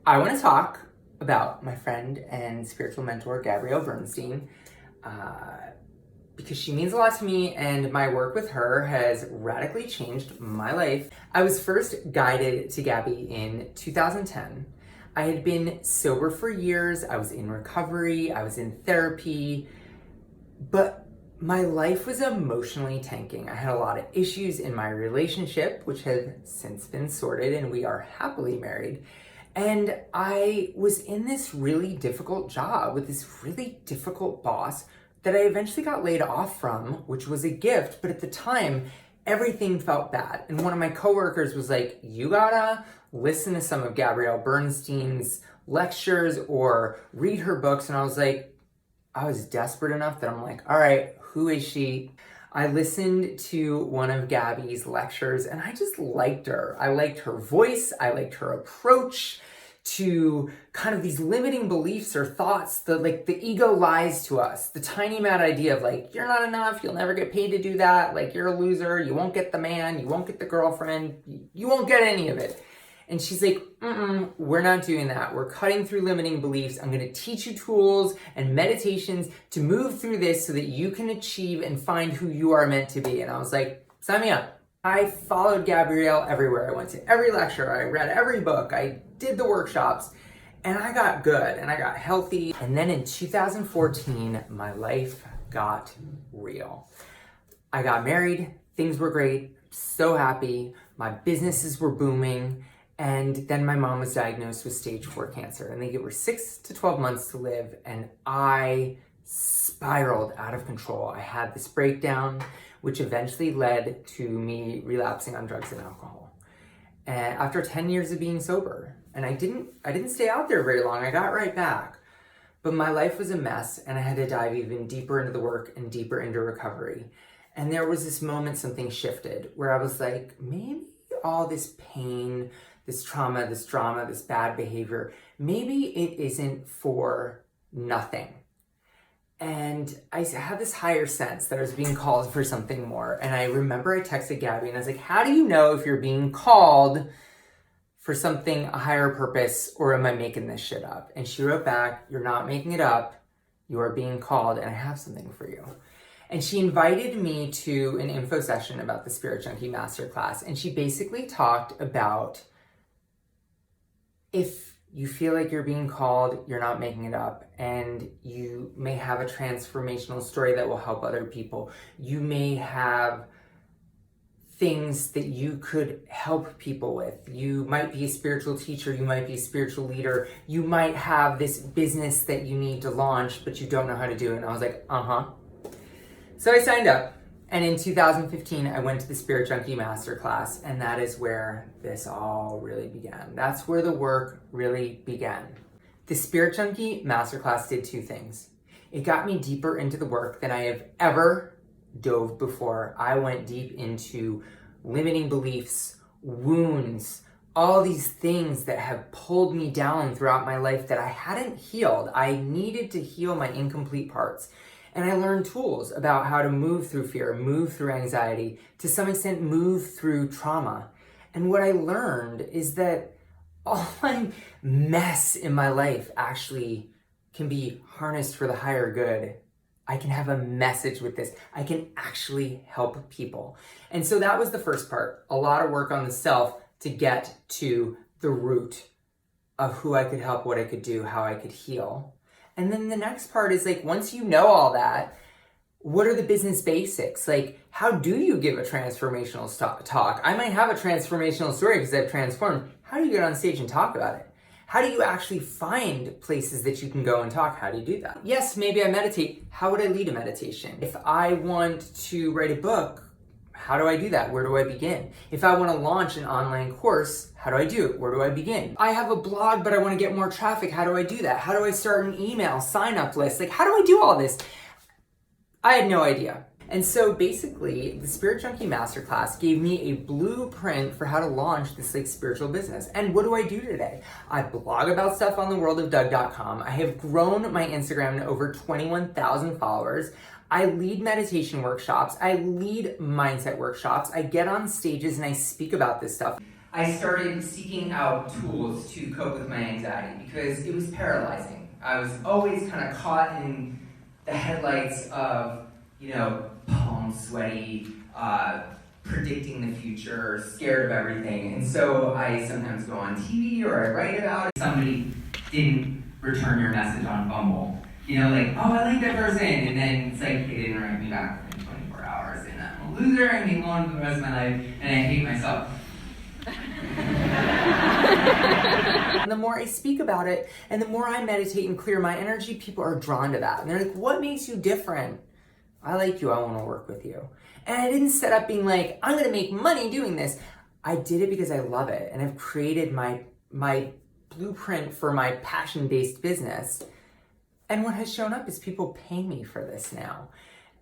I want to talk about my friend and spiritual mentor, Gabby Bernstein, because she means a lot to me, and my work with her has radically changed my life. I was first guided to Gabby in 2010. I had been sober for years. I was in recovery. I was in therapy, but my life was emotionally tanking. I had a lot of issues in my relationship, which have since been sorted, and we are happily married. And I was in this really difficult job with this really difficult boss that I eventually got laid off from, which was a gift. But at the time, everything felt bad. And one of my coworkers was like, you gotta listen to some of Gabrielle Bernstein's lectures or read her books. And I was like, I was desperate enough that I'm like, all right, who is she? I listened to one of Gabby's lectures and I just liked her. I liked her voice. I liked her approach to kind of these limiting beliefs or thoughts that like the ego lies to us. The tiny mad idea of like, you're not enough. You'll never get paid to do that. Like you're a loser. You won't get the man. You won't get the girlfriend. You won't get any of it. And she's like, we're not doing that. We're cutting through limiting beliefs. I'm going to teach you tools and meditations to move through this so that you can achieve and find who you are meant to be. And I was like, sign me up. I followed Gabrielle everywhere. I went to every lecture. I read every book. I did the workshops and I got good and I got healthy. And then in 2014, my life got real. I got married. Things were great. So happy. My businesses were booming. And then my mom was diagnosed with stage 4 cancer, and they gave her 6 to 12 months to live, and I spiraled out of control. I had this breakdown, which eventually led to me relapsing on drugs and alcohol. And after 10 years of being sober, and I didn't stay out there very long. I got right back, but my life was a mess, and I had to dive even deeper into the work and deeper into recovery. And there was this moment something shifted where I was like, maybe all this pain, this trauma, this drama, this bad behavior, maybe it isn't for nothing. And I had this higher sense that I was being called for something more. And I remember I texted Gabby and I was like, how do you know if you're being called for something, a higher purpose, or am I making this shit up? And she wrote back, you're not making it up. You are being called and I have something for you. And she invited me to an info session about the Spirit Junkie Masterclass. And she basically talked about, if you feel like you're being called, you're not making it up, and you may have a transformational story that will help other people. You may have things that you could help people with. You might be a spiritual teacher. You might be a spiritual leader. You might have this business that you need to launch, but you don't know how to do it. And I was like, So I signed up. And in 2015, I went to the Spirit Junkie Masterclass, and that is where this all really began. That's where the work really began. The Spirit Junkie Masterclass did two things. It got me deeper into the work than I have ever dove before. I went deep into limiting beliefs, wounds, all these things that have pulled me down throughout my life that I hadn't healed. I needed to heal my incomplete parts. And I learned tools about how to move through fear, move through anxiety, to some extent move through trauma. And what I learned is that all my mess in my life actually can be harnessed for the higher good. I can have a message with this. I can actually help people. And so that was the first part, a lot of work on the self to get to the root of who I could help, what I could do, how I could heal. And then the next part is like, once you know all that, what are the business basics? Like, how do you give a transformational talk? I might have a transformational story because I've transformed. How do you get on stage and talk about it? How do you actually find places that you can go and talk? How do you do that? Yes, maybe I meditate. How would I lead a meditation? If I want to write a book, how do I do that? Where do I begin? If I want to launch an online course, how do I do it? Where do I begin? I have a blog, but I want to get more traffic. How do I do that? How do I start an email sign-up list? Like, how do I do all this? I had no idea. And so basically, the Spirit Junkie Masterclass gave me a blueprint for how to launch this like spiritual business. And what do I do today? I blog about stuff on theworldofdoug.com. I have grown my Instagram to over 21,000 followers. I lead meditation workshops. I lead mindset workshops. I get on stages and I speak about this stuff. I started seeking out tools to cope with my anxiety because it was paralyzing. I was always kind of caught in the headlights of, palms sweaty, predicting the future, scared of everything. And so I sometimes go on TV or I write about it. Somebody didn't return your message on Bumble. I like that person, and then it's like, they didn't write me back within 24 hours, and I'm a loser, and I'm alone for the rest of my life, and I hate myself. And the more I speak about it, and the more I meditate and clear my energy, people are drawn to that. And they're like, what makes you different? I like you, I want to work with you. And I didn't set up being like, I'm gonna make money doing this. I did it because I love it, and I've created my blueprint for my passion-based business. And what has shown up is people pay me for this now.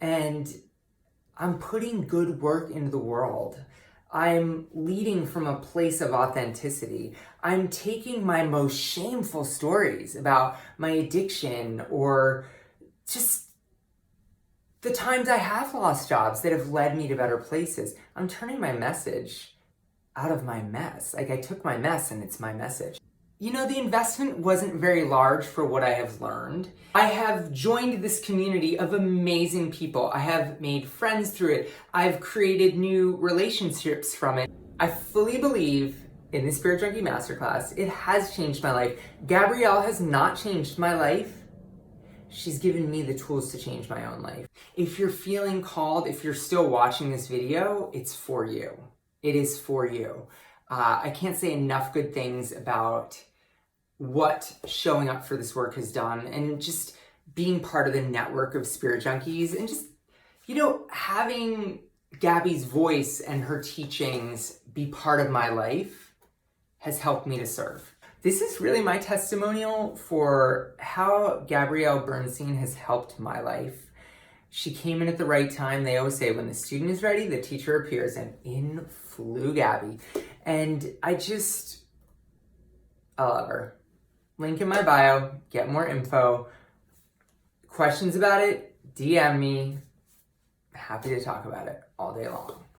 And I'm putting good work into the world. I'm leading from a place of authenticity. I'm taking my most shameful stories about my addiction or just the times I have lost jobs that have led me to better places. I'm turning my message out of my mess. Like, I took my mess and it's my message. The investment wasn't very large for what I have learned. I have joined this community of amazing people. I have made friends through it. I've created new relationships from it. I fully believe in the Spirit Junkie Masterclass. It has changed my life. Gabrielle has not changed my life. She's given me the tools to change my own life. If you're feeling called, if you're still watching this video, it's for you. It is for you. I can't say enough good things about what showing up for this work has done, and just being part of the network of Spirit Junkies, and just, having Gabby's voice and her teachings be part of my life has helped me to serve. This is really my testimonial for how Gabby Bernstein has helped my life. She came in at the right time. They always say, when the student is ready, the teacher appears, and in flew Gabby. And I love her. Link in my bio, get more info. Questions about it, DM me. Happy to talk about it all day long.